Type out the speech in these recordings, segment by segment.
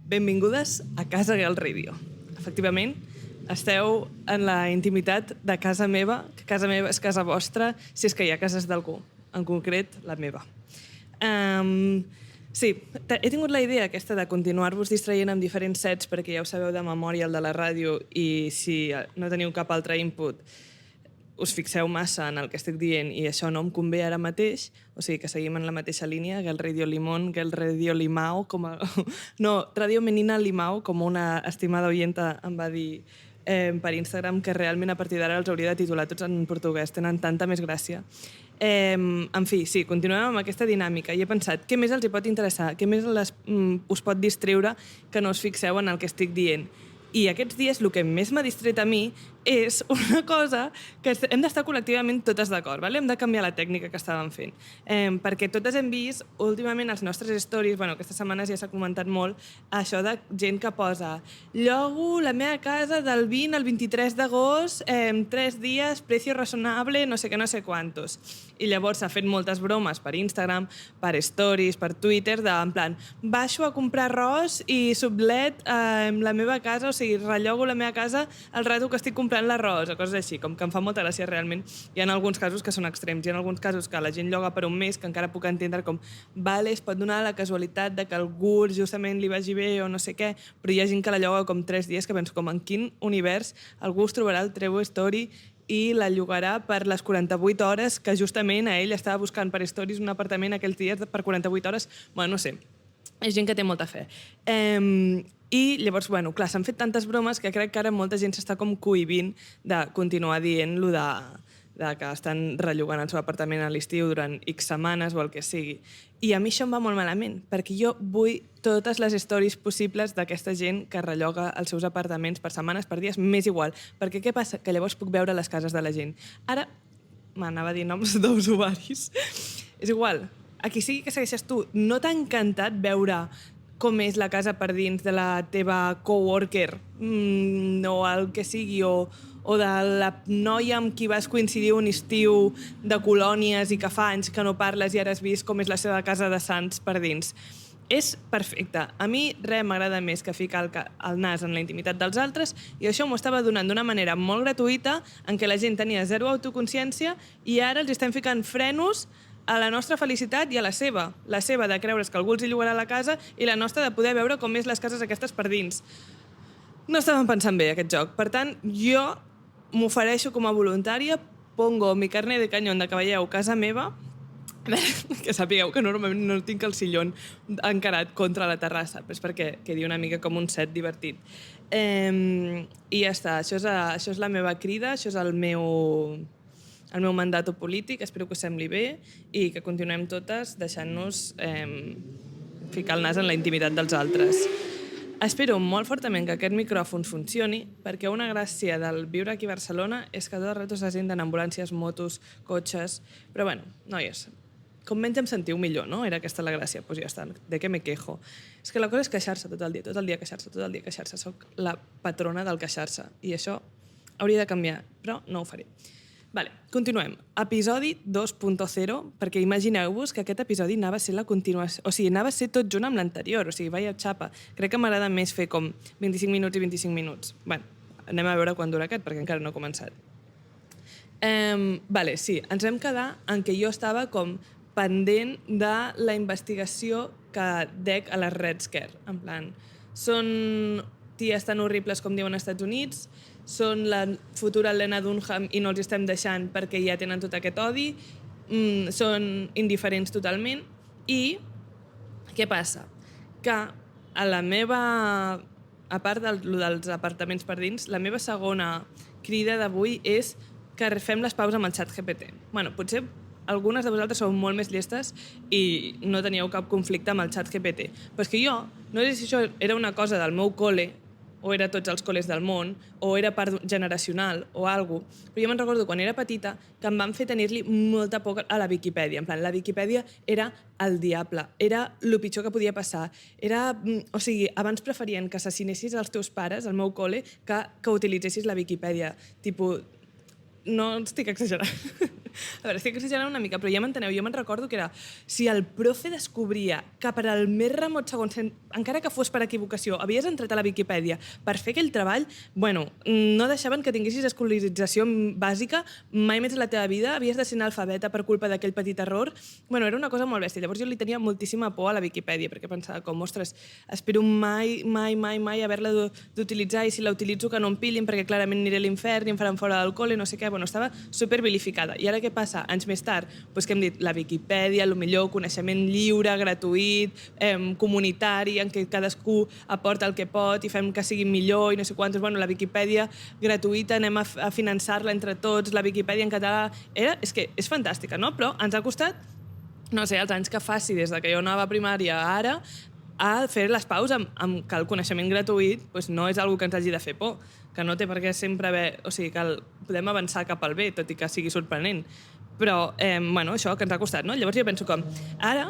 Benvingudes a Casa Girl Radio. Efectivament, esteu en la intimitat de casa meva, que casa meva és casa vostra, si és que hi ha cases d'algú, en concret la meva. Sí, he tingut la idea aquesta de continuar-vos distraient amb diferents sets perquè ja ho sabeu de memòria el de la ràdio i si no teniu cap altre input us fixeu massa en el que estic dient i això no em convé ara mateix, o sigui que seguim en la mateixa línia, Girl Radio Limón, Girl Radio Limao, no, Radio Menina Limao, com una estimada oienta em va dir per Instagram, que realment a partir d'ara els hauria de titular tots en portuguès, tenen tanta més gràcia. En fi, sí, continuem amb aquesta dinàmica i he pensat, què més els hi pot interessar, què més us pot distreure que no us fixeu en el que estic dient. I aquests dies el que més m'ha distret a mi és una cosa que hem d'estar col·lectivament totes d'acord, hem de canviar la tècnica que estàvem fent. Perquè totes hem vist últimament els nostres stories, aquestes setmanes ja s'ha comentat molt, això de gent que posa llogo la meva casa del 20 al 23 d'agost, 3 dies, precio razonable, no sé què, no sé quantos. I llavors s'ha fet moltes bromes per Instagram, per stories, per Twitter, en plan, baixo a comprar arròs i sublet la meva casa, o sigui, rellogo la meva casa al rato que estic comprant l'arròs, o coses així, com que em fa molta gràcia realment. Hi ha alguns casos que són extrems, hi ha alguns casos que la gent lloga per un mes, que encara puc entendre com, vale, es pot donar la casualitat de que algú justament li vagi bé o no sé què, però hi ha gent que la lloga com 3 dies, que penso com en quin univers algú es trobarà el Trello Story i la llogarà per les 48 hores que justament a ell estava buscant per stories un apartament aquells dies per 48 hores. Bueno, no sé, és gent que té molta fe. I llavors, clar, s'han fet tantes bromes que crec que ara molta gent s'està com cohibint de continuar dient-lo de que estan rellogant el seu apartament a l'estiu durant X setmanes o el que sigui. I a mi això em va molt malament, perquè jo vull totes les stories possibles d'aquesta gent que relloga els seus apartaments per setmanes, per dies, m'és igual. Perquè què passa? Que llavors puc veure les cases de la gent. Ara, m'anava a dir noms d'usuaris. És igual, a qui sigui que segueixes tu, no t'ha encantat veure com és la casa per dins de la teva coworker o el que sigui, o de la noia amb qui vas coincidir un estiu de colònies i que fa anys que no parles i ara has vist com és la seva casa de sants per dins. És perfecte. A mi res m'agrada més que ficar el nas en la intimitat dels altres i això m'ho estava donant d'una manera molt gratuïta en què la gent tenia zero autoconsciència i ara els estem ficant frenos a la nostra felicitat i a la seva de creure's que algú els hi llogarà la casa i la nostra de poder veure com és les cases aquestes per dins. No estàvem pensant bé aquest joc. Per tant, jo m'ofereixo com a voluntària, pongo mi carne de cañón de que veieu casa meva, que sapigueu que normalment no tinc el sillón encarat contra la terrassa, però és perquè quedi una mica com un set divertit. I ja està, això és la meva crida, això és el meu mandat polític, espero que us sembli bé i que continuem totes deixant-nos ficar el nas en la intimitat dels altres. Espero molt fortament que aquest micròfon funcioni perquè una gràcia del viure aquí a Barcelona és que tot el rato se senten ambulàncies, motos, cotxes... Però bueno, noies, com menys em sentiu millor, no? Era aquesta la gràcia, doncs ja està, de què me quejo? És que la cosa és queixar-se tot el dia queixar-se, soc la patrona del queixar-se i això hauria de canviar, però no ho faré. Vale, continuem. Episodi 2.0, perquè imagineu-vos que aquest episodi anava a ser la continuació, o sigui, anava a ser tot junt amb l'anterior, o sigui, vaya xapa. Crec que m'agrada més fer com 25 minuts i 25 minuts. Bueno, anem a veure quan dura aquest, perquè encara no he començat. Vale, sí, ens vam quedar en què jo estava com pendent de la investigació que dec a les Red Scare. En plan, són ties tan horribles com diuen als Estats Units, són la futura Lena Dunham i no els estem deixant perquè ja tenen tot aquest odi, són indiferents totalment i què passa? Que a la meva, a part dels apartaments per dins, la meva segona crida d'avui és que fem les paus amb el xat GPT. Bueno, potser algunes de vosaltres sou molt més llestes i no teníeu cap conflicte amb el xat GPT. Però és que jo, no sé si això era una cosa del meu col·le, o era tots els col·les del món, o era part generacional, o alguna cosa. Però jo me'n recordo quan era petita que em van fer tenir-li molta por a la Viquipèdia. En plan, la Viquipèdia era el diable, era el pitjor que podia passar. O sigui, abans preferien que assassinessis els teus pares, al meu col·le, que utilitzessis la Viquipèdia. Tipo, no estic exagerant. A veure, estic exagerant una mica, però ja m'enteneu. Jo me'n recordo que era, si el profe descobria que per al més remot segon, encara que fos per equivocació, havies entrat a la Viquipèdia per fer aquell treball, bueno, no deixaven que tinguessis escolarització bàsica mai més a la teva vida, havies de ser analfabeta per culpa d'aquell petit error. Bueno, era una cosa molt bèstia. Llavors jo li tenia moltíssima por a la Viquipèdia, perquè pensava com, ostres, espero mai haver-la d'utilitzar, i si la utilitzo que no em pillin, perquè clarament aniré a l'infern i em faran fora del col·le, no sé què. Bueno, estava supervilificada. I ara què passa? Anys més tard, doncs que hem dit la Viquipèdia, millor coneixement lliure, gratuït, comunitari, en què cadascú aporta el que pot i fem que sigui millor i no sé quantos. Bueno, la Viquipèdia gratuïta, anem a finançar-la entre tots, la Viquipèdia en català. És que és fantàstica, no? Però ens ha costat, no sé, els anys que faci des que jo anava a primària a ara, a fer les paus amb que el coneixement gratuït doncs no és una que ens hagi de fer por, que no té per què sempre haver... O sigui, que podem avançar cap al bé, tot i que sigui sorprenent. Però, bueno, això que ens ha costat, no? Llavors jo penso que ara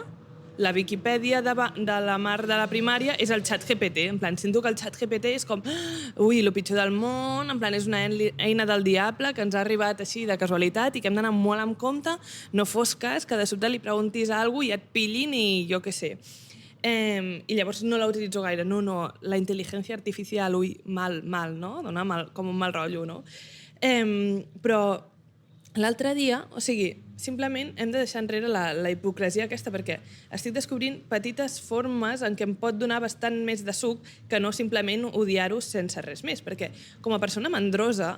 la Viquipèdia de la Mar de la primària és el xat GPT. En plan, sento que el xat GPT és com ui, el pitjor del món, en plan, és una eina del diable que ens ha arribat així de casualitat i que hem d'anar molt amb compte, no fos cas que de sobte li preguntis a algú i et pillin i jo què sé. I llavors no la utilitzo gaire. No, la intel·ligència artificial, ui, mal, no? Dona com un mal rotllo, no? Però l'altre dia, o sigui, simplement hem de deixar enrere la hipocresia aquesta, perquè estic descobrint petites formes en què em pot donar bastant més de suc que no simplement odiar-ho sense res més, perquè com a persona mandrosa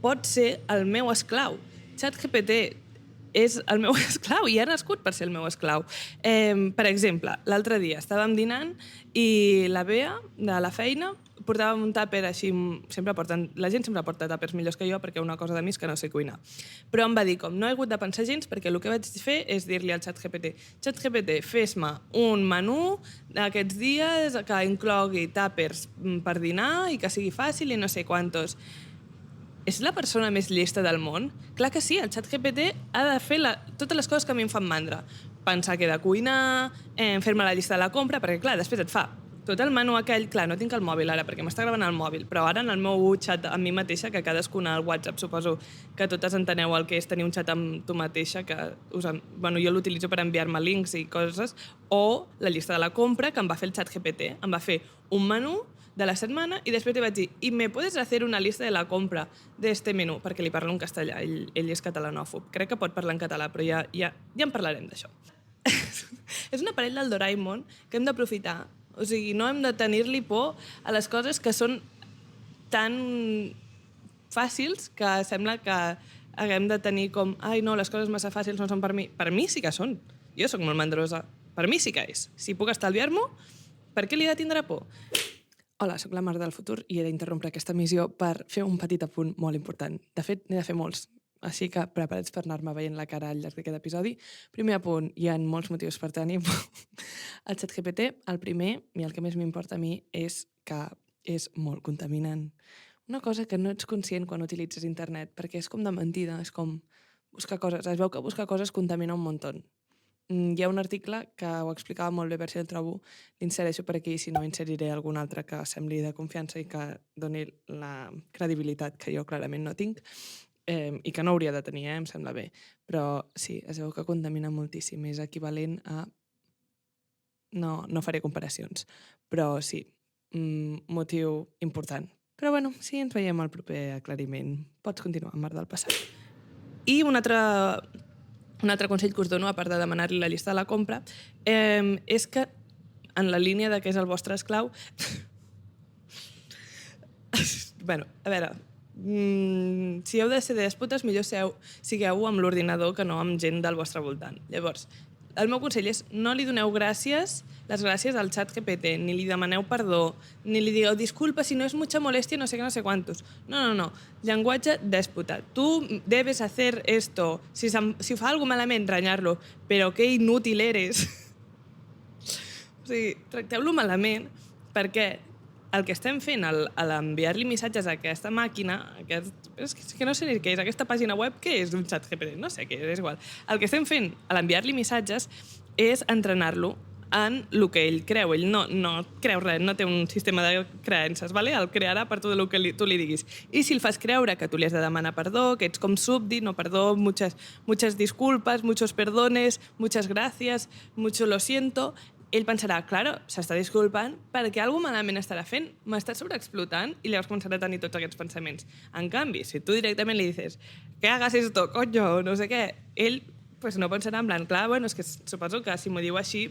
pot ser el meu esclau. ChatGPT és el meu esclau i ha nascut per ser el meu esclau. Per exemple, l'altre dia estàvem dinant i la Bea, de la feina, portàvem un tàper així, la gent sempre porta tàpers millors que jo perquè una cosa de mi és que no sé cuinar. Però em va dir com, no he hagut de pensar gens perquè el que vaig fer és dir-li al ChatGPT ChatGPT, fes-me un menú d'aquests dies que inclogui tàpers per dinar i que sigui fàcil i no sé quantos. És la persona més llesta del món? Clar que sí, el ChatGPT ha de fer totes les coses que a mi em fan mandra. Pensar què he de cuinar, fer-me la llista de la compra, perquè clar, després et fa tot el menú aquell. Clar, no tinc el mòbil ara, perquè m'està gravant el mòbil, però ara en el meu xat amb mi mateixa, que cadascuna al WhatsApp, suposo que totes enteneu el que és tenir un xat amb tu mateixa, que jo l'utilitzo per enviar-me links i coses, o la llista de la compra, que em va fer el ChatGPT. Em va fer un menú de la setmana i després li vaig dir ¿y me puedes hacer una lista de la compra de este menú? Perquè li parlo en castellà, ell és catalanòfob. Crec que pot parlar en català, però ja en parlarem d'això. És un aparell del Doraemon que hem d'aprofitar. O sigui, no hem de tenir-li por a les coses que són tan fàcils que sembla que haguem de tenir com ai, no, les coses massa fàcils no són per mi. Per mi sí que són. Jo sóc molt mandrosa. Per mi sí que és. Si puc estalviar-m'ho, per què li he de tindre por? Hola, sóc la Mar del futur i he d'interrompre aquesta missió per fer un petit apunt molt important. De fet, n'he de fer molts, així que preparats per anar-me veient la cara al llarg d'aquest episodi. Primer apunt, hi ha molts motius per tenir el ChatGPT. El primer, i el que més m'importa a mi, és que és molt contaminant. Una cosa que no ets conscient quan utilitzes internet, perquè és com de mentida, és com buscar coses. Es veu que buscar coses contamina un muntó. Hi ha un article que ho explicava molt bé, per si el trobo, l'insereixo per aquí, si no inseriré algun altre que sembli de confiança i que doni la credibilitat que jo clarament no tinc i que no hauria de tenir, em sembla bé. Però sí, es veu que contamina moltíssim, és equivalent a... No faré comparacions, però sí, motiu important. Però bueno, sí, ens veiem al proper aclariment. Pots continuar, Mar del passat. I un altre consell que us dono, a part de demanar-li la llista de la compra, és que, en la línia de què és el vostre esclau... Bueno, a veure, si heu de ser dèspotes, millor sigueu amb l'ordinador que no amb gent del vostre voltant. Llavors, el meu consell és no li doneu les gràcies al ChatGPT, ni li demaneu perdó, ni li digueu disculpa si no és mucha molestia, no sé què, no sé quantos. No. Llenguatge dèspota. Tu debes hacer esto. Si fa alguna malament, renyar-lo. Però que inútil eres. O sigui, tracteu-lo malament perquè el que estem fent a l'enviar-li missatges a aquesta màquina, és que no sé ni què és, aquesta pàgina web, què és un ChatGPT? No sé què és igual. El que estem fent a l'enviar-li missatges és entrenar-lo en el que ell creu. Ell no creu res, no té un sistema de creences, ¿vale? El crearà per tot el que tu li diguis. I si el fas creure que tu li has de demanar perdó, que ets com súbdit, no, perdó, muchas disculpas, muchos perdones, muchas gracias, mucho lo siento, ell pensarà, claro, s'està disculpant perquè alguna malament estarà fent, m'està sobreexplotant, i llavors començarà a tenir tots aquests pensaments. En canvi, si tu directament li dices que hagas esto, coño, no sé què, ell pues no pensarà en plan, clar, bueno, és que suposo que si m'ho diu així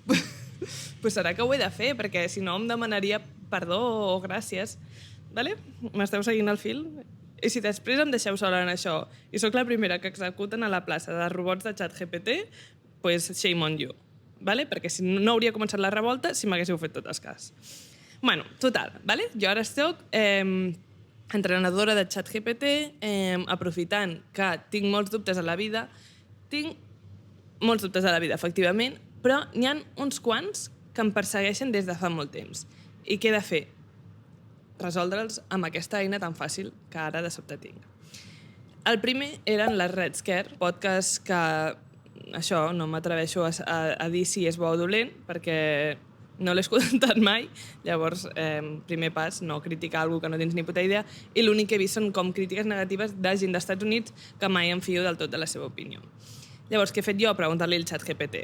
pues serà que ho he de fer, perquè si no em demanaria perdó o gràcies. Vale? M'esteu seguint el fil? I si després em deixeu sola en això i sóc la primera que executen a la plaça de robots de ChatGPT, pues shame on you. Vale? Perquè si no hauria començat la revolta si m'haguéssiu fet tot el cas. Bueno, total, vale? Jo ara estic entrenadora de ChatGPT, aprofitant que tinc molts dubtes a la vida, efectivament, però n'hi ha uns quants que em persegueixen des de fa molt temps. I què he de fer? Resoldre'ls amb aquesta eina tan fàcil que ara de sobte tinc. El primer eren les Red Scare, podcast que això no m'atreveixo a dir si és bo o dolent, perquè no l'he escoltat mai, llavors, primer pas, no criticar alguna que no tens ni puta idea, i l'únic que he vist són com crítiques negatives de gent dels Estats Units que mai em fio del tot de la seva opinió. Llavors, què he fet jo? Preguntar-li al ChatGPT.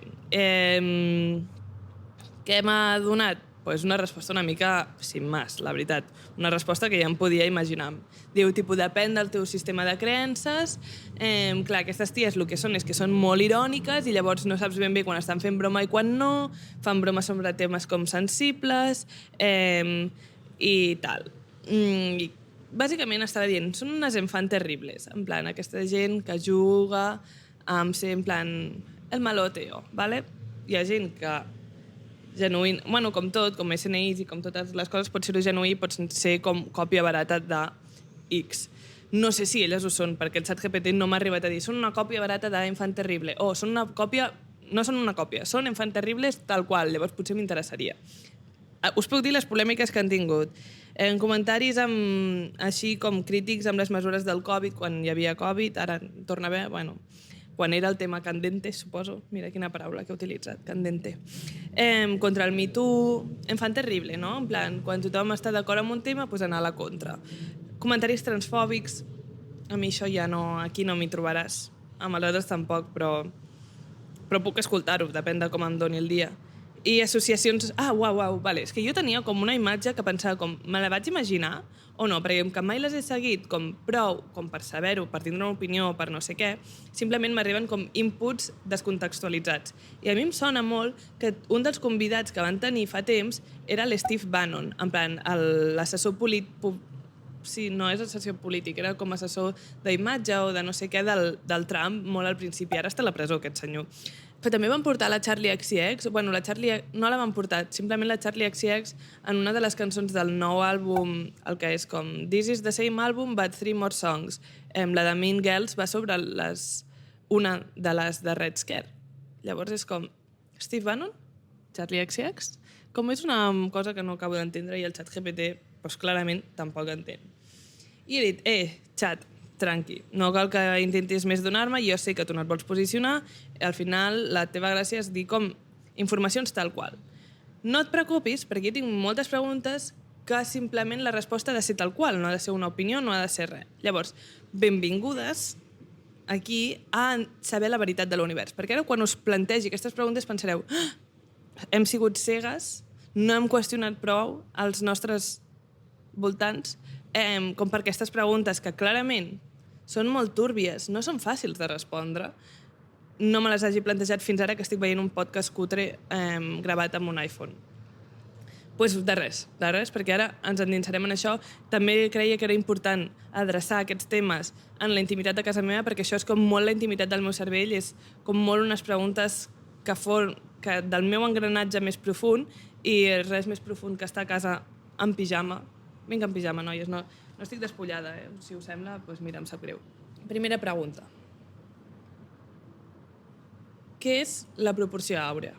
Què m'ha donat? Pues una resposta una mica sin más, la veritat. Una resposta que ja em podia imaginar. Diu, tipus, depèn del teu sistema de creences. Clar, aquestes ties el que són molt iròniques i llavors no saps ben bé quan estan fent broma i quan no, fan broma sobre temes com sensibles i tal. I bàsicament estava dient, són unes enfants terribles, en plan, aquesta gent que juga amb ser, en plan, el maloteo, ¿vale? Hi ha gent que genuïn, bueno, com tot, com SNIs i com totes les coses, pot ser genuí, pot ser com còpia barata de X. No sé si elles ho són, perquè el ChatGPT no m'ha arribat a dir són una còpia barata d'Enfant Terrible, o són una còpia, no són una còpia, són Enfant Terribles tal qual, llavors potser m'interessaria. Us puc dir les polèmiques que han tingut. En comentaris així com crítics amb les mesures del Covid, quan hi havia Covid, ara torna a haver, bueno, quan era el tema candente, suposo, mira quina paraula que he utilitzat, candente, contra el Me Too, Enfant Terrible, no? En plan, quan tothom està d'acord amb un tema, doncs anar a la contra. Comentaris transfòbics, a mi això ja no, aquí no m'hi trobaràs. Amb els altres tampoc, però puc escoltar-ho, depèn de com em doni el dia. I associacions... uau, vale. És que jo tenia com una imatge que pensava com, me la vaig imaginar o no, perquè que mai les he seguit com prou, com per saber-ho, per tindre una opinió, per no sé què, simplement m'arriben com inputs descontextualitzats. I a mi em sona molt que un dels convidats que van tenir fa temps era l'Steve Bannon, en plan, l'assessor polític, sí, no és assessor polític, era com assessor d'imatge o de no sé què del Trump, molt al principi, ara està a la presó aquest senyor. Però també van portar la Charlie XCX, bueno, la Charlie no la van portar, simplement la Charlie XCX en una de les cançons del nou àlbum, el que és com This is the same album but 3 more songs. La de Mean Girls va sobre una de les de Red Scare. Llavors és com, Steve Bannon? Charlie XCX? Com és una cosa que no acabo d'entendre i el ChatGPT, doncs clarament tampoc entén. I he dit, xat, tranqui, no cal que intentis més donar-me, jo sé que tu no et vols posicionar, al final la teva gràcia és dir com informacions tal qual. No et preocupis, perquè jo tinc moltes preguntes que simplement la resposta ha de ser tal qual, no ha de ser una opinió, no ha de ser res. Llavors, benvingudes aquí a saber la veritat de l'univers, perquè ara quan us plantegi aquestes preguntes pensareu hem sigut cegues, no hem qüestionat prou els nostres voltants com per aquestes preguntes que clarament són molt túrbies, no són fàcils de respondre. No me les hagi plantejat fins ara que estic veient un podcast cutre gravat amb un iPhone. Doncs de res, perquè ara ens endinsarem en això. També creia que era important adreçar aquests temes en la intimitat de casa meva, perquè això és com molt la intimitat del meu cervell, és com molt unes preguntes que del meu engranatge més profund i res més profund que estar a casa en pijama. Vinga, en pijama, noies, no estic despullada, si us sembla, doncs mira, em sap greu. Primera pregunta. Què és la proporció àurea?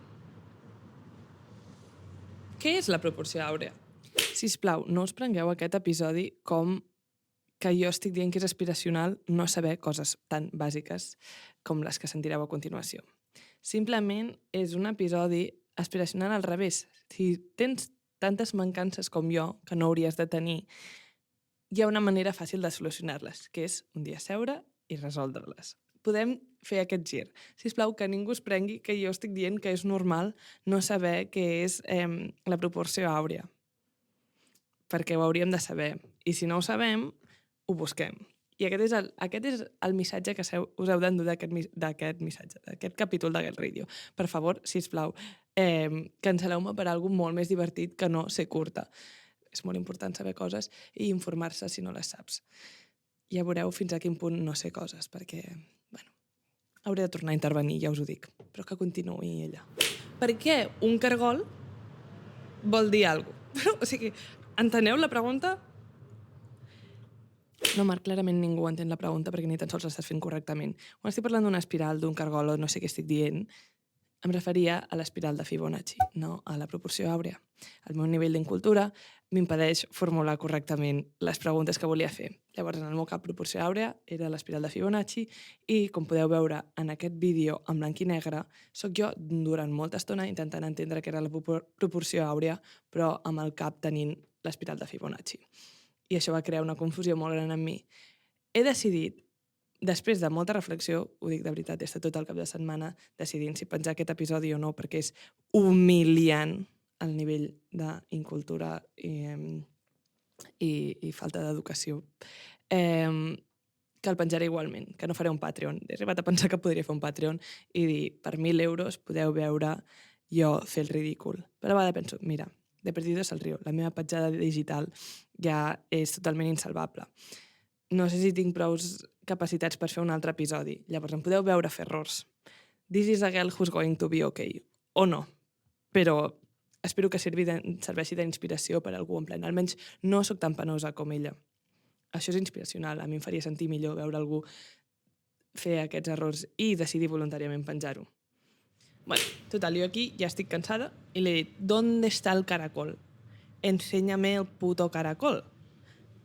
Què és la proporció àurea? Sisplau, no us prengueu aquest episodi com que jo estic dient que és aspiracional no saber coses tan bàsiques com les que sentireu a continuació. Simplement és un episodi aspiracional al revés. Si tens tantes mancances com jo, que no hauries de tenir, hi ha una manera fàcil de solucionar-les, que és un dia seure i resoldre-les. Podem fer aquest gir. Sisplau, que ningú es prengui que jo estic dient que és normal no saber què és la proporció àurea, perquè ho hauríem de saber. I si no ho sabem, ho busquem. I aquest és el missatge que us heu d'endur d'aquest missatge, d'aquest capítol de Get Radio. Per favor, sisplau, cancel·leu-me per alguna molt més divertit que no ser curta. És molt important saber coses i informar-se si no les saps. Ja veureu fins a quin punt no sé coses, perquè, bueno, hauré de tornar a intervenir, ja us ho dic, però que continuï ella. Per què un cargol vol dir alguna cosa? O sigui, enteneu la pregunta? No, Marc, clarament ningú entén la pregunta perquè ni tan sols l'estàs fent correctament. Quan estic parlant d'una espiral, d'un cargol o no sé què estic dient, em referia a l'espiral de Fibonacci, no a la proporció àurea. El meu nivell d'incultura m'impedeix formular correctament les preguntes que volia fer. Llavors, en el meu cap, proporció àurea era l'espiral de Fibonacci i, com podeu veure en aquest vídeo en blanc i negre, sóc jo durant molta estona intentant entendre què era la proporció àurea, però amb el cap tenint l'espiral de Fibonacci. I això va crear una confusió molt gran en mi. He decidit, després de molta reflexió, ho dic de veritat, he estat tot el cap de setmana decidint si penjar aquest episodi o no, perquè és humiliant el nivell d'incultura i falta d'educació, que el penjaré igualment, que no faré un Patreon. He arribat a pensar que podria fer un Patreon i dir, per 1.000 euros podeu veure jo fer el ridícul. Però a vegades penso, mira, de perdidos al río, la meva petjada digital ja és totalment insalvable. No sé si tinc prou capacitats per fer un altre episodi. Llavors em podeu veure fer errors. This is a girl who's going to be okay. O no. Però espero que serveixi d'inspiració per a algú en plan. Almenys no sóc tan penosa com ella. Això és inspiracional. A mi em faria sentir millor veure algú fer aquests errors i decidir voluntàriament penjar-ho. Bueno, total, jo aquí ja estic cansada y le he dit, ¿dónde está el caracol? Enséñame el puto caracol.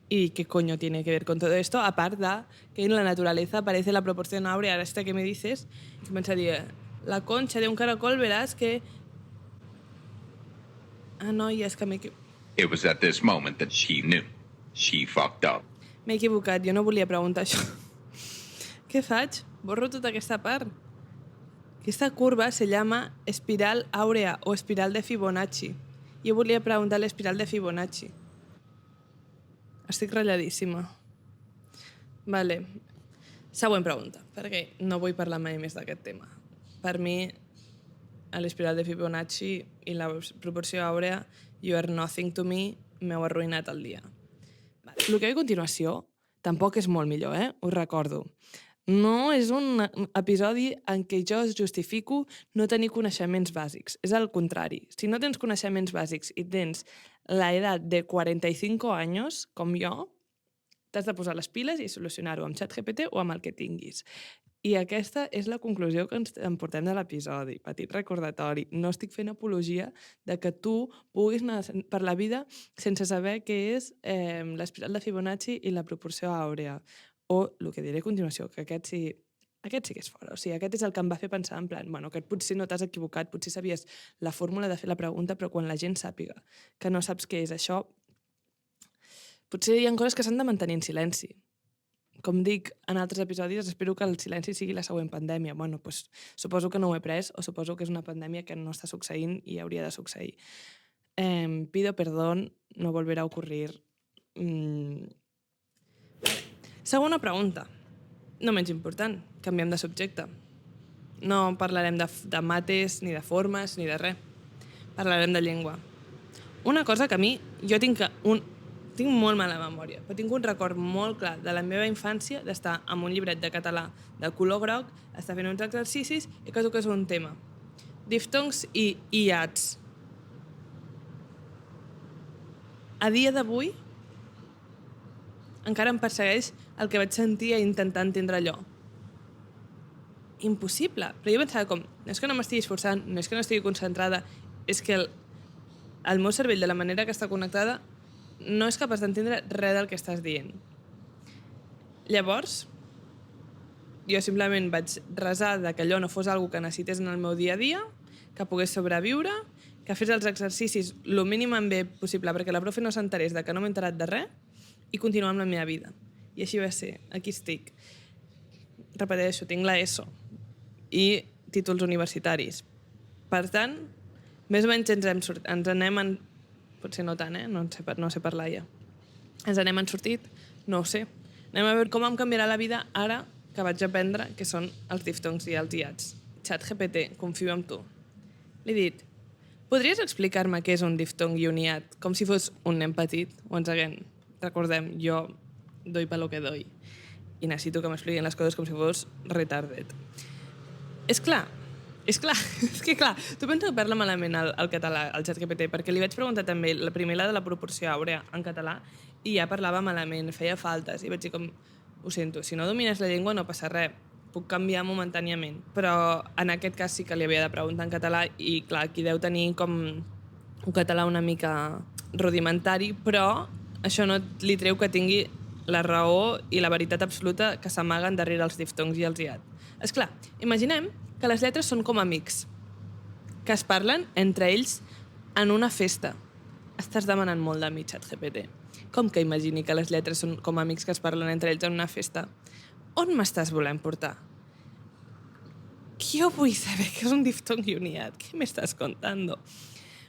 ¿Y qué coño tiene que ver con todo esto? Aparte de que en la naturaleza aparece la proporción áurea, ahora esta que me dices, que pensaría, la concha de un caracol verás que... Ah, no, ja és que m'he... It was at this moment that she knew. She fucked up. M'he equivocat, jo no volia preguntar això. Què faig? Borro tota aquesta part. Aquesta curva se llama espiral áurea o espiral de Fibonacci. Jo volia preguntar l'espiral de Fibonacci. Estic ratlladíssima. Vale. Següent pregunta, perquè no vull parlar mai més d'aquest tema. Per mi, l'espiral de Fibonacci i la proporció àurea, you are nothing to me, m'heu arruïnat el dia. Vale. El que ve a continuació tampoc és molt millor, us recordo. No és un episodi en què jo es justifico no tenir coneixements bàsics. És al contrari. Si no tens coneixements bàsics i tens l'edat de 45 anys, com jo, t'has de posar les piles i solucionar-ho amb ChatGPT o amb el que tinguis. I aquesta és la conclusió que ens emportem de l'episodi. Petit recordatori. No estic fent apologia de que tu puguis anar per la vida sense saber què és l'espiral de Fibonacci i la proporció àurea. O el que diré a continuació, que aquest sí que és fora. O sigui, aquest és el que em va fer pensar en plan, bueno, que potser no t'has equivocat, potser sabies la fórmula de fer la pregunta, però quan la gent sàpiga que no saps què és això, potser hi ha coses que s'han de mantenir en silenci. Com dic en altres episodis, espero que el silenci sigui la següent pandèmia. Bueno, doncs suposo que no ho he pres o suposo que és una pandèmia que no està succeint i hauria de succeir. Pido perdón, no volverá a ocurrir. Segona pregunta, no menys important, canviem de subjecte. No parlarem de mates, ni de formes, ni de res. Parlarem de llengua. Una cosa que a mi, jo tinc molt mala memòria, però tinc un record molt clar de la meva infància d'estar amb un llibret de català de color groc, estar fent uns exercicis i que toqués un tema. Diftongs i iats. A dia d'avui, encara em persegueix el que vaig sentir a intentar entendre allò. Impossible. Però jo pensava com, no és que no m'estigui esforçant, no és que no estigui concentrada, és que el meu cervell, de la manera que està connectada, no és capaç d'entendre res del que estàs dient. Llavors, jo simplement vaig resar que allò no fos algo que necessités en el meu dia a dia, que pogués sobreviure, que fes els exercicis el mínimament bé possible perquè la profe no s'enterés de que no m'he enterat de res i continuar amb la meva vida. I així va ser. Aquí estic. Repeteixo, tinc la ESO i títols universitaris. Per tant, més o menys ens anem en... Potser no tant, no sé parlar ja. Ens n'hem sortit? No ho sé. Anem a veure com em canviarà la vida ara que vaig aprendre què són els diftongs i els iats. ChatGPT, confio en tu. Li he dit, podries explicar-me què és un diftong i un iat? Com si fos un nen petit. Once again, recordem, jo doy pa lo que doy. I necessito que m'expliquin les coses com si fos retarded. És clar, és que clar, tu penses que parla malament el català, el ChatGPT, perquè li vaig preguntar també la primera de la proporció àurea en català i ja parlava malament, feia faltes, i vaig dir com, ho sento, si no domines la llengua no passa res, puc canviar momentàniament, però en aquest cas sí que li havia de preguntar en català i clar, aquí deu tenir com un català una mica rudimentari, però això no li treu que tingui la raó i la veritat absoluta que s'amaguen darrere els diftongs i els iat. És clar, imaginem que les lletres són com amics, que es parlen entre ells en una festa. Estàs demanant molt de mi, ChatGPT. Com que imagini que les lletres són com amics que es parlen entre ells en una festa? On m'estàs volent portar? Jo vull saber què és un diftong i un iat. Què m'estàs contando?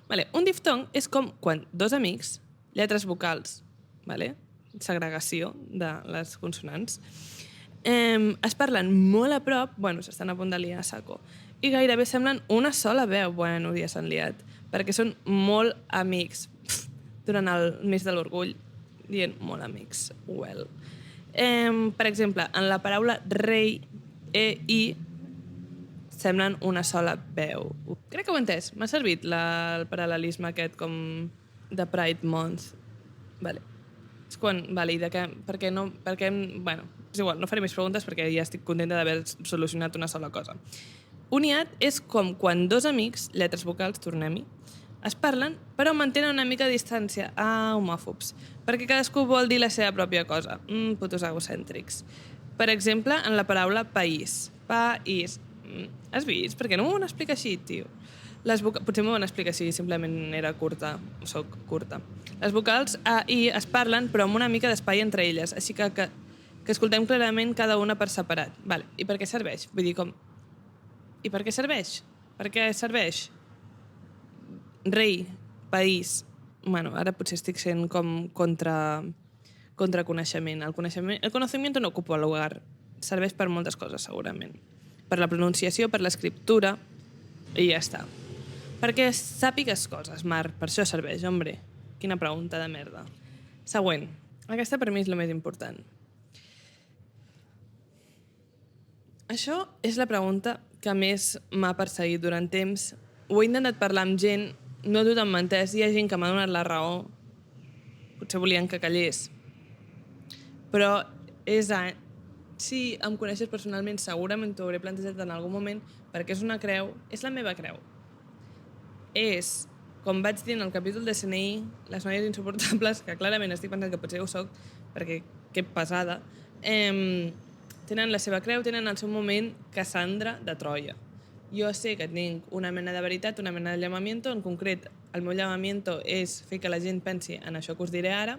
Vale, un diftong és com quan dos amics, lletres vocals, vale? Segregació de les consonants, es parlen molt a prop, bueno, s'estan a punt de liar a saco, i gairebé semblen una sola veu, bueno, ja s'han liat, perquè són molt amics, durant el mes de l'orgull, dient molt amics, well. Per exemple, en la paraula rei, i, semblen una sola veu. Crec que ho he entès, m'ha servit el paral·lelisme aquest com de Pride Month. Vale. És quan, vale, i de què, bueno, és igual, no faré més preguntes perquè ja estic contenta d'haver solucionat una sola cosa. Un iat és com quan dos amics, lletres vocals, tornem-hi, es parlen, però mantenen una mica de distància. Ah, homòfobs. Perquè cadascú vol dir la seva pròpia cosa. Putos egocèntrics. Per exemple, en la paraula país. País. Has vist? Per què no m'ho van explicar així, tio? Potser m'ho van explicar així, simplement era curta. Soc curta. Les vocals A i es parlen, però amb una mica d'espai entre elles, així que escoltem clarament cada una per separat. Vale. I per què serveix? Vull dir, com... I per què serveix? Per què serveix? Rei, país... Bueno, ara potser estic sent com contra coneixement. El conocimiento no ocupa el lugar. Serveix per moltes coses, segurament. Per la pronunciació, per l'escriptura, i ja està. Perquè sàpigues coses, Marc, per això serveix, hombre. Quina pregunta de merda. Següent. Aquesta per mi és la més important. Això és la pregunta que més m'ha perseguit durant temps. Ho he intentat parlar amb gent, no tothom m'ha entès, hi ha gent que m'ha donat la raó. Potser volien que callés. Però si em coneixes personalment, segurament t'ho hauré plantejat en algun moment, perquè és una creu, és la meva creu. És, com vaig dir en el capítol de CNI, les noies insuportables, que clarament estic pensant que potser ho soc, perquè que pesada, tenen la seva creu, tenen el seu moment Cassandra de Troia. Jo sé que tinc una mena de veritat, una mena de llamamiento, en concret, el meu llamamiento és fer que la gent pensi en això que us diré ara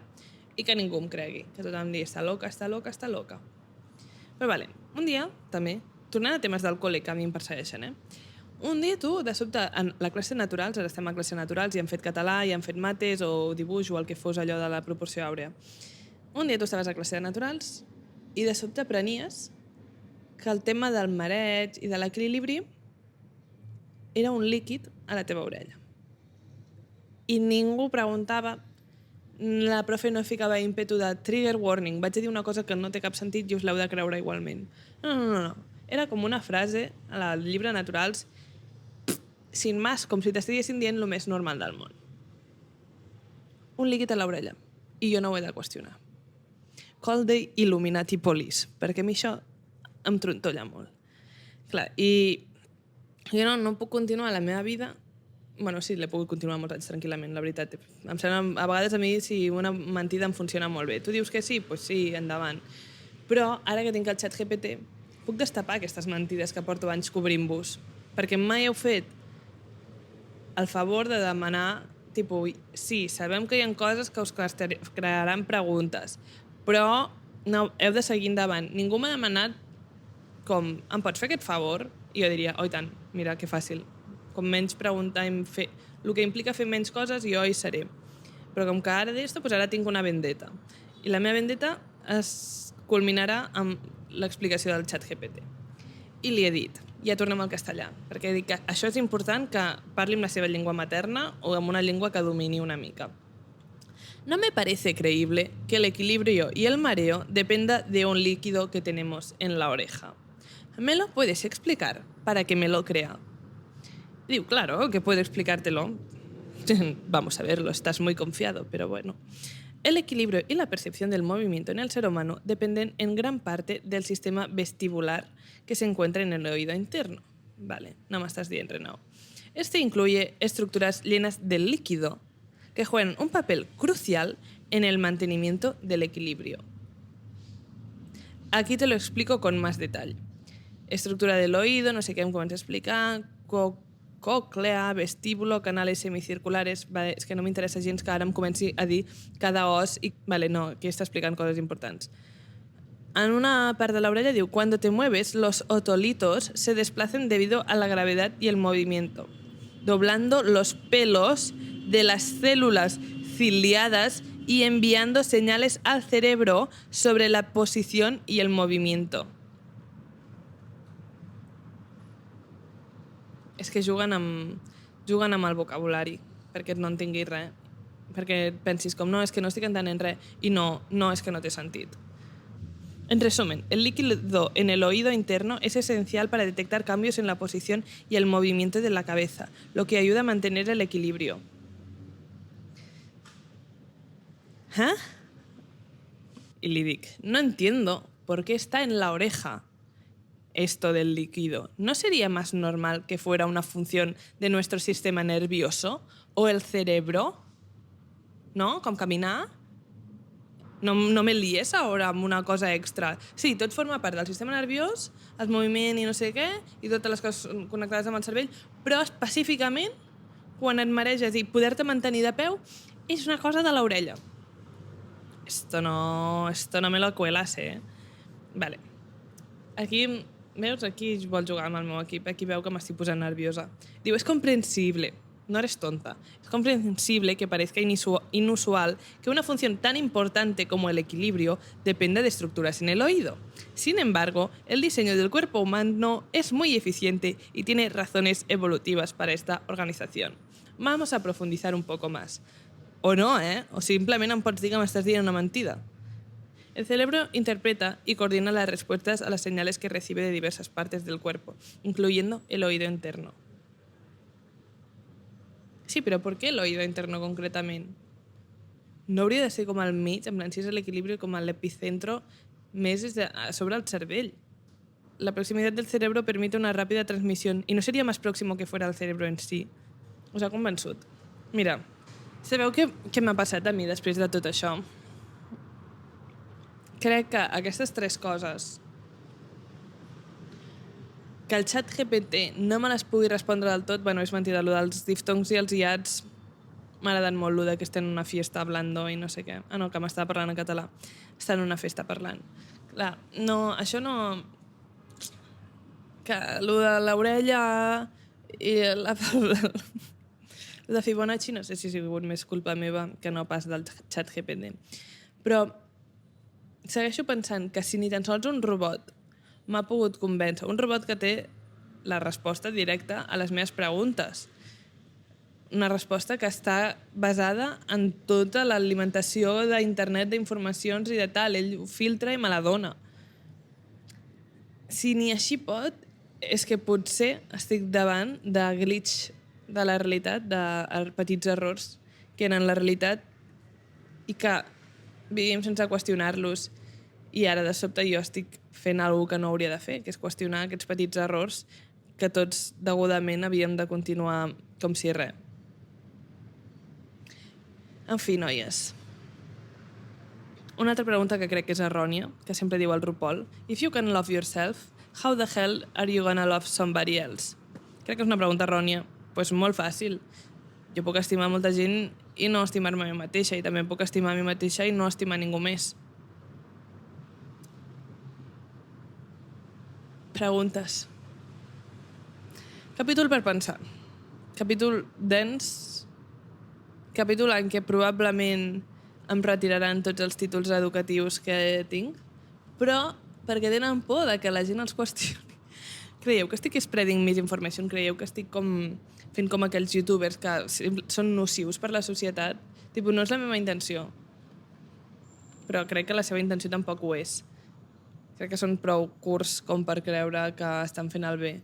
i que ningú em cregui, que tothom em digui està loca, està loca, està loca. Però vale, un dia, també, tornant a temes del col·le que a mi em persegueixen, un dia tu, de sobte, en la classe de naturals, ara estem a classe de naturals i hem fet català, i hem fet mates o dibuix o el que fos allò de la proporció àurea. Un dia tu estaves a classe de naturals i de sobte aprenies que el tema del mareig i de l'equilibri era un líquid a la teva orella. I ningú preguntava, la profe no ficava ímpetu de trigger warning, vaig a dir una cosa que no té cap sentit i us l'heu de creure igualment. No. Era com una frase al llibre Naturals, sin más, com si t'estiguessin dient el més normal del món. Un líquid a l'orella. I jo no ho he de qüestionar. Call the Illuminati Police, perquè a mi això em trontolla molt. Clar, i jo no puc continuar la meva vida. Bueno, sí, l'he pogut continuar molts anys tranquil·lament, la veritat. Em sembla, a vegades a mi, si una mentida em funciona molt bé. Tu dius que sí? Doncs sí, endavant. Però ara que tinc el ChatGPT, puc destapar aquestes mentides que porto anys cobrint-vos. Perquè mai heu fet el favor de demanar, tipus, sí, sabem que hi ha coses que us crearan preguntes, però no, heu de seguir endavant. Ningú m'ha demanat com, em pots fer aquest favor? I jo diria, oh, i tant, mira, que fàcil. Com menys preguntar, el que implica fer menys coses, jo hi seré. Però com que ara d'esto, doncs ara tinc una vendetta. I la meva vendetta es culminarà amb l'explicació del xat GPT. I li he dit, ja tornem al castellà, perquè he dit que això és important que parli amb la seva llengua materna o amb una llengua que domini una mica. No me parece creíble que el equilibrio y el mareo dependa de un líquido que tenemos en la oreja. ¿Me lo puedes explicar para que me lo crea? Digo, claro, que puedo explicártelo. Vamos a verlo, estás muy confiado, pero bueno. El equilibrio y la percepción del movimiento en el ser humano dependen en gran parte del sistema vestibular que se encuentra en el oído interno. Vale, no me estás bien, Renao. Este incluye estructuras llenas de líquido que juegan un papel crucial en el mantenimiento del equilibrio. Aquí te lo explico con más detalle. Estructura del oído, no sé qué em comença a explicar, còclea, vestíbulo, canales semicirculares... Vale, és que no m'interessa gens que ara em comenci a dir cada os i... Vale, no, aquí està explicant coses importants. En una part de la orella diu, cuando te mueves, los otolitos se desplacen debido a la gravedad y el movimiento, doblando los pelos de las células ciliadas y enviando señales al cerebro sobre la posición y el movimiento. És que juguen amb el vocabulari perquè no entenguis res, perquè pensis com, no, és que no estic entenent res, i no és que no té sentit. En resumen, el líquido en el oído interno es esencial para detectar cambios en la posición y el movimiento de la cabeza, lo que ayuda a mantener el equilibrio. ¿Ah? Y le digo, no entiendo por qué está en la oreja esto del líquido. ¿No sería más normal que fuera una función de nuestro sistema nervioso o el cerebro? ¿No? Com caminar? No me lies ara amb una cosa extra. Sí, tot forma part del sistema nerviós, el moviment i no sé què, i totes les coses connectades amb el cervell, però específicament, quan et mareges i poder-te mantenir de peu, és una cosa de l'orella. Esto no me lo cuelas, Vale. Aquí, veus? Aquí vol jugar amb el meu equip. Aquí veu que m'estic posant nerviosa. Diu, es comprensible. No eres tonta. Es comprensible que parezca inusual que una función tan importante como el equilibrio dependa de estructuras en el oído. Sin embargo, el diseño del cuerpo humano es muy eficiente y tiene razones evolutivas para esta organización. Vamos a profundizar un poco más. O no, O simplement em pots dir que m'estàs dient una mentida. El cerebro interpreta y coordina las respuestas a las señales que recibe de diversas partes del cuerpo, incluyendo el oído interno. Sí, però per què l'oïdo interno concretament? No hauria de ser com al mig, en plan, si és l'equilibri com a l'epicentro, més sobre el cervell. La proximitat del cerebro permite una ràpida transmissió i no seria més pròximo que fuera el cerebro en si. Us ha convençut? Mira, sabeu què m'ha passat a mi després de tot això? Crec que aquestes tres coses, que el xat GPT no me les pugui respondre del tot, bueno, és mentida, allò dels diftongs i els iats m'ha agradat molt, allò que estan en una fiesta hablando i no sé què. Ah, no, que m'estava parlant en català. Estan en una festa parlant. Clar, no, això no... Que allò de l'orella i la... de Fibonacci no sé si ha sigut més culpa meva que no pas del xat GPT. Però segueixo pensant que si ni tan sols un robot m'ha pogut convèncer, un robot que té la resposta directa a les meves preguntes, una resposta que està basada en tota l'alimentació d'internet, d'informacions i de tal, ell ho filtra i me la dona. Si ni així pot, és que potser estic davant de glitch de la realitat, de petits errors que eren la realitat i que vivim sense qüestionar-los, i ara de sobte jo estic fent alguna que no hauria de fer, que és qüestionar aquests petits errors que tots degudament havíem de continuar com si res. En fi, noies. Una altra pregunta que crec que és errònia, que sempre diu el RuPaul, if you can love yourself, how the hell are you gonna love somebody else? Crec que és una pregunta errònia. Pues molt fàcil. Jo puc estimar molta gent i no estimar-me a mi mateixa, i també puc estimar a mi mateixa i no estimar ningú més. Preguntes. Capítol per pensar. Capítol dens. Capítol en què probablement em retiraran tots els títols educatius que tinc, però perquè tenen por de que la gent els qüestioni. Creieu que estic spreading misinformation? Creieu que estic fent com aquells youtubers que són nocius per la societat? No és la meva intenció. Però crec que la seva intenció tampoc ho és. Crec que són prou curts com per creure que estan fent el bé.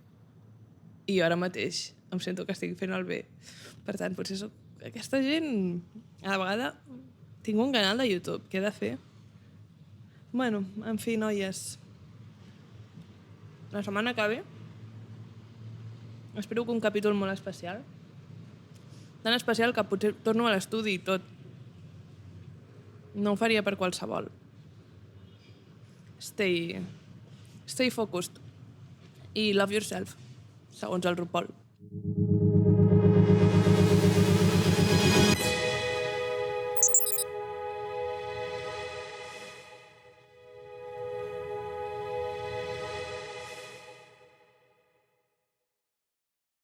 I jo ara mateix em sento que estic fent el bé. Per tant, potser soc aquesta gent... A la vegada tinc un canal de YouTube. Què he de fer? Bueno, en fi, noies. La setmana que ve espero que un capítol molt especial. Tan especial que potser torno a l'estudi i tot. No ho faria per qualsevol. Stay focused. I love yourself, segons el RuPaul.